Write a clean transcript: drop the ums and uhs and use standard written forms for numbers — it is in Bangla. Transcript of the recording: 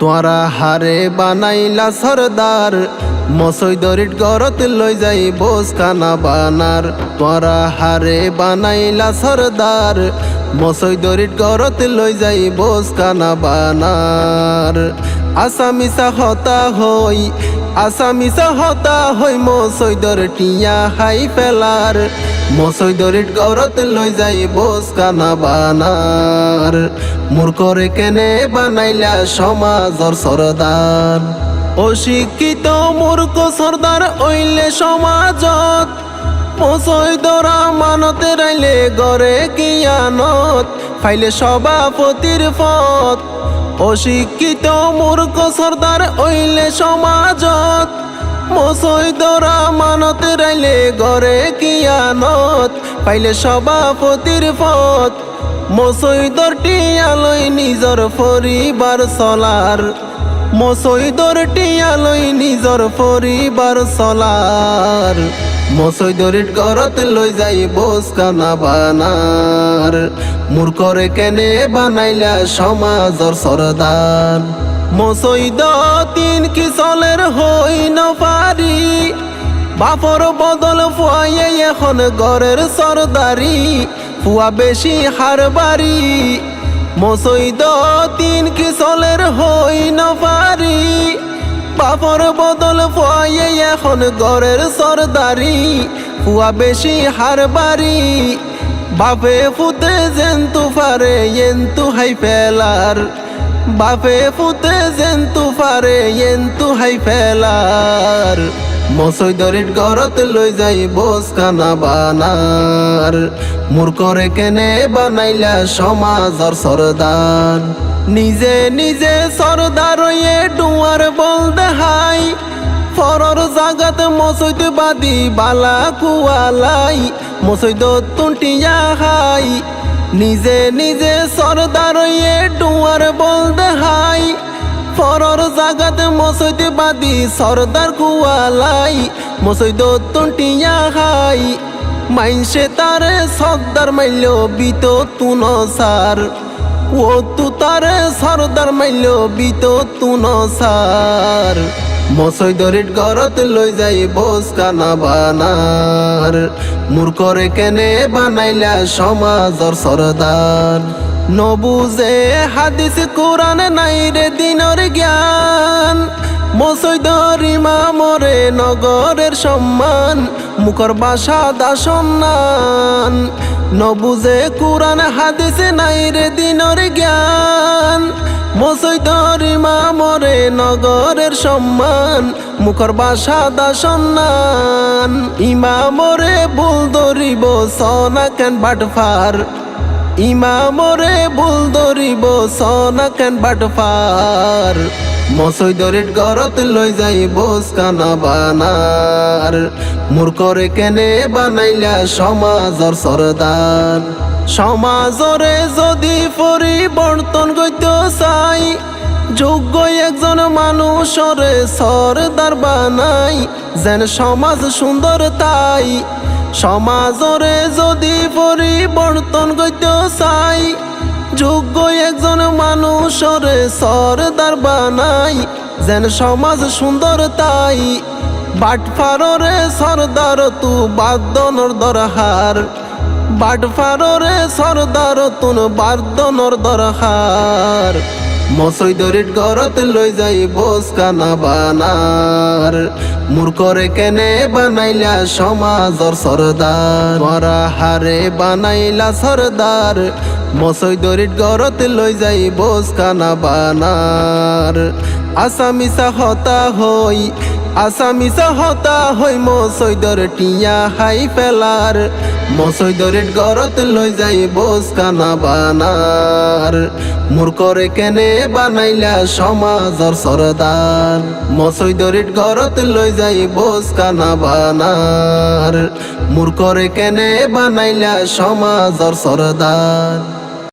তোরা হারে বানাইলা সরদার মসৈদরিট গরত লই যাই বোস কানা বানার। তোরা হারে বানাইলা সরদার মসৈদরিট গরত লই যাই বোস কানা বানার। আসামিসা হতা হই মসৈদর টিয়া হাই ফেলার। মসৈদরিট গরত লই যাই বোস কানা বানার। মূর্খরে কেনে বানাইলা সমাজর সরদার। অশিক্ষিত মূর্খ সরদার ওইলে সমাজত মসৈদরা মানতে রাইলে গড়ে কিয়ানত ফাইলে সভাপতির পদ। অশিক্ষিত মূর্খ সরদার ওইলে সমাজত মসৈদরা মানতে রাইলে গড়ে কিয়ানত পাইলে সভাপতির পদ। মসৈদর টিয়ালই নিজর পরিবার চলার। মসৈদর টিয়ালই নিজর পরিবার চলার। মসৈদরিট গরত লই যাই বোস কানা বানার। মূর্খরে কেনে বানাইলা সমাজর সরদার। মসৈদ তিন কিসলের হই নপারি বাপর বদল ফুয়াইয়ে এখন ঘরের সরদারি ফুয়া বেশি হারবারি। মসৈদ তিন কিসলের হই নপারি বাপর বদল ফুয়াইয়ে এখন ঘরের সরদারি ফুয়া বেশি হারবারি। বাপে ফুতে জেন্তু পারে এন্তু হাই ফেলার। বাপে ফুতে জেন্তু পারে এন্তু হাই ফেলার। মসৈদরিট গরত লই যাই বোস কানা বানার। মূর্খরে কেনে বানাইলা সমাজর সরদার। নিজে নিজে সরদার হয়ে ডুয়ার বল দেহাই ফরর জাগাত মসৈদ বাদি বালা কুয়ালাই মসৈদ তুটিয়া হাই। নিজে নিজে সরদার হয়ে ডুয়ার বল দেহাই ফরর জাগাত মসৈদ বাদি সরদার কুয়ালাই মসৈদ তুটিয়া হাই। মাইনসে তারে সর্দার মাইল বিত তুন সার। ও তু তারে সরদার মাইল বিত তুন সার। মসৈদরিট গরত লই যাই বোস কানা বানার। মূর্খরে কেনে বানাইলা সমাজর সরদার। নবুজে হাদিস কোরআন নাই রে দিনর জ্ঞান। মসৈদর ইমামরে নগরের সম্মান মুখর বাসা দাসন্নান। নবুজে কোরআন হাদিস নাই রে দিনর জ্ঞান। মসৈদর ইমামরে নগরের সম্মান মুখর বাসা দাসন্নান। ইমামরে ভুল ধরিব সনা কেন বাটফার। ইমামরে ভুল ধরিব সনা কেন বাটফার। মসৈদরিট গরত লই যাই বোস কানা বানার। মূর্খরে কেনে বানাইলা সমাজর সরদার। সমাজরে যদি পরিবর্তন করতে চাই যোগ্য একজন মানুষরে সরদার বানাই যেন সমাজ সুন্দর তাই। সমাজরে যদি পরিবর্তন করতে চাই যোগ্য একজন মানুষরে সরদার বানাই যেন সমাজ সুন্দর তাই। বাটফাররে সরদার তু বাদনর দরহার। বাটফাররে সরদার তুন বাদনর দরহার। মসৈদরিট গরত লই যাই বোস কানা বানার। মূর্খরে কেনে বানাইলা সমাজর সরদার। তোরা হারে বানাইলা সরদার মসৈদরিট গরত লই যাই বোস কানা বানার। আসামিসা হতা হই মসৈদর টিয়া হাই ফেলার। মসৈদরিট গরত লই যাই বোস কানা বানার। মূর্খরে কেনে বানাইলা সমাজর সরদার। মসৈদরিট গরত লই যাই বোস কানা বানার। মূর্খরে কেনে বানাইলা সমাজর সরদার।